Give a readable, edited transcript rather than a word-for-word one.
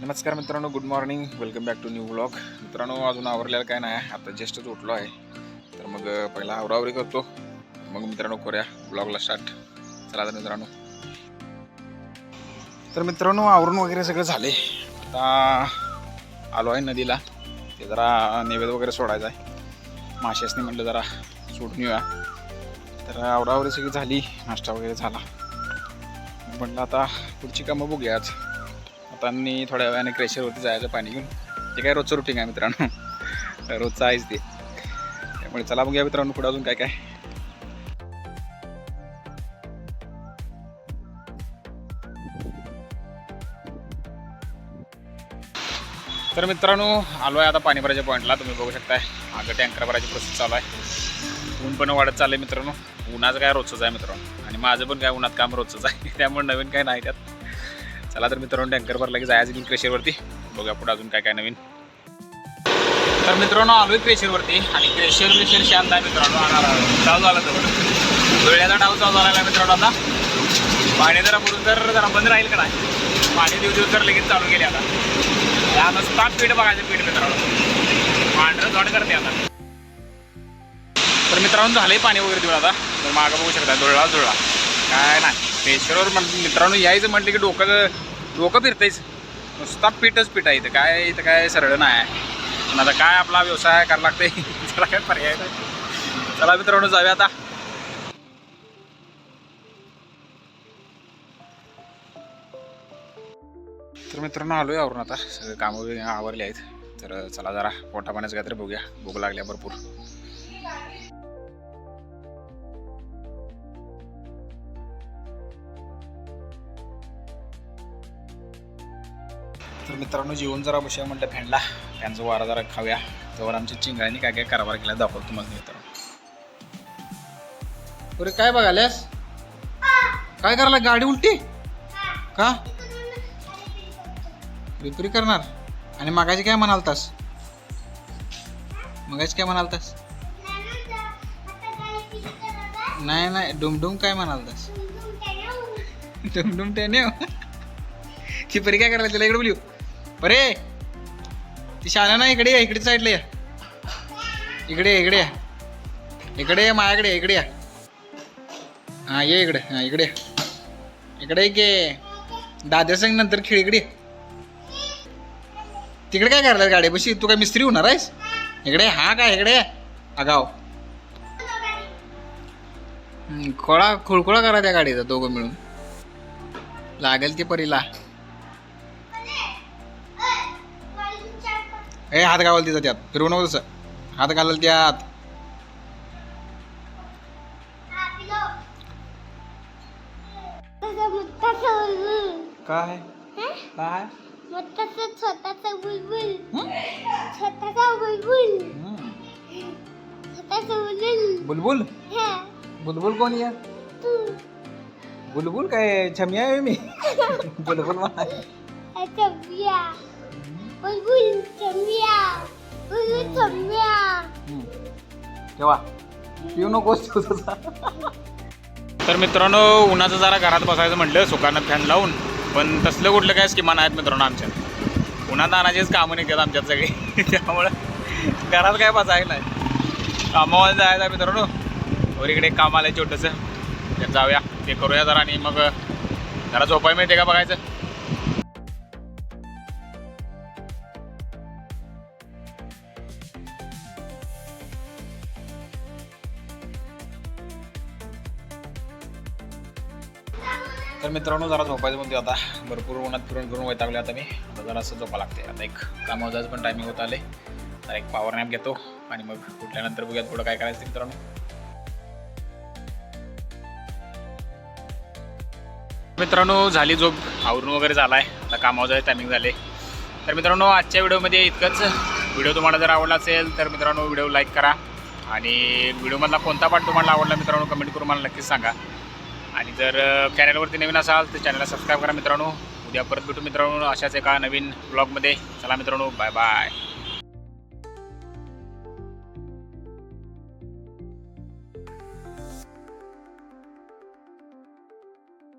नमस्कार मित्रांनो, good morning, welcome back to new vlog. मित्रांनो, अजून आवरलेलं काय नाही, आता जस्टच उठलो आहे. तर मग पहिला आवरावरी करतो, मग मित्रांनो करूया व्लॉगला स्टार्ट. चला तर मित्रांनो आवरून वगैरे सगळं झाले. आता आलो आहे नदीला, ते जरा नैवेद्य वगैरे सोडायचं आहे. माशासनी म्हटलं जरा सोडून येऊया. तर आवरावरी सगळी झाली, नाश्ता वगैरे झाला. म्हटलं आता पुढची कामं बघूया आज. आता मी थोड्या वेळाने क्रेशरवरती जायचं पाणी घेऊन. ते काय रोजचं रुटीन आहे मित्रांनो, रोजचं आहेच ते. त्यामुळे चला बघूया मित्रांनो पुढे अजून काय काय. तर मित्रांनो आलो आहे आता पाणी भरायच्या पॉईंटला. तुम्ही बघू शकताय मागं टँकर भरायची प्रोसेस चालू आहे. ऊन पण वाढत चाललं आहे मित्रांनो. उन्हाचं काय रोजचंच आहे मित्रांनो, आणि माझं पण काय उन्हात काम रोजचंच आहे. त्यामुळे नवीन काय नाही त्यात. चला तर मित्रांनो टँकर भरला की जायचं की क्रेशरवरती. बघूया पुढे अजून काय काय नवीन. तर मित्रांनो आलो आहे क्रेशरवरती, आणि क्रेशर शांत आहे मित्रांनो. डाव झाला तर वेळेचा डाव चालू झाला आहे मित्रांनो. आता पाणी जरा भरून जरा बंद राहील का नाही, पाणी दिवस तर लगेच चालू केले. आता 7 पीठ बघायचं पीठ मित्रांनो, पांढरं जॉड करते आता. तर मित्रांनो झालंय पाणी वगैरे देऊन आता. तर मागं बघू शकता जुळला काय नाही. क्रेशरवर मित्रांनो यायचं म्हटलं की डोकं फिरतंयच. नुसता पीठच पीठ आहे इथं काय सरळ नाही. पण आता काय आपला व्यवसाय करायला लागतंय, त्याला काय पर्याय नाही. चला मित्रांनो जाऊया आता. तर मित्रांनो आलोय आवरून, आता सगळे कामं वगैरे आवरले आहेत. तर चला जरा पोटा पाण्याचं काहीतरी बघूया, भूक लागल्या भरपूर. तर मित्रांनो जेवण जरा बसूया म्हटलं फॅनला, फॅनचा वारा जरा खाऊया. त्यावर आमच्या चिंगळ्यांनी काय काय कारभार केला दाखवतो तुम्हाला मित्रांनो. अरे काय बघाल्यास, काय करायला? गाडी उलटी का रिपेरी करणार? आणि मगाशी काय म्हणालतास? नाही डुमडुम काय म्हणालतास? डुमडुम टेने चिपरी काय करायला तिला? इकडे बोलू बरे, ती शाळा ना इकडे या, इकडे साईडला या. इकडे माझ्याकडे इकडे या. हां ये इकडे, हां इकडे गे दाद्या संग नंतर खेळ. इकडे तिकडे काय करायला गाडी बशी? तू काय मिस्त्री होणार आहेस? इकडे हा काय इकडे आगाव खुळखुळा करा त्या गाडीचा दोघं मिळून. लागेल ती परीला. ए हात घालाल तिचा त्यात, फिरवू नको तसं. हात घालाल त्यात. काय काय छोटासा बुलबुल. बुलबुल? बुलबुल कोण या? बुलबुल काय छमिया आहे मी? बुलबुल मला तेव्हा पिऊ नकोस. तर मित्रांनो उन्हाचं जरा घरात बसायचं म्हटलं सुकानं फॅन लावून, पण तसलं कुठलं काय स्किमान आहेत मित्रांनो आमच्या. उन्हात आणायचेच कामं निघतात आमच्यात सगळे. त्यामुळं घरात काय बसायला नाही. कामावर जायचं आहे मित्रांनो. वर इकडे काम आलं छोटंसं, त्यात जाऊया ते करूया जरा, आणि मग जरा झोपाय मिळते का बघायचं. तर मित्रांनो जरा झोपायचं म्हणते आता. भरपूर उन्हात फिरून वैतागले आता मी. आता जरा असं झोपा लागते. आता एक कामावर जायचं पण टायमिंग होत आले. तर एक पॉवर नॅप घेतो, आणि मग उठल्यानंतर बघूयात पुढं काय करायचं मित्रांनो. मित्रांनो झाली झोप, आवरून वगैरे झाला आहे. आता कामावर जायचं टायमिंग झाले. तर मित्रांनो आजच्या व्हिडिओमध्ये इतकंच. व्हिडिओ तुम्हाला जर आवडला असेल तर मित्रांनो व्हिडिओ लाईक करा, आणि व्हिडिओमधला कोणता पार्ट तुम्हाला आवडला मित्रांनो कमेंट करून मला नक्कीच सांगा. आणि जर चॅनलवरती नवीन असाल तर चॅनलला सबस्क्राईब करा मित्रांनो. उद्या परत भेटू मित्रांनो अशाच एका नवीन ब्लॉगमध्ये. चला मित्रांनो बाय बाय.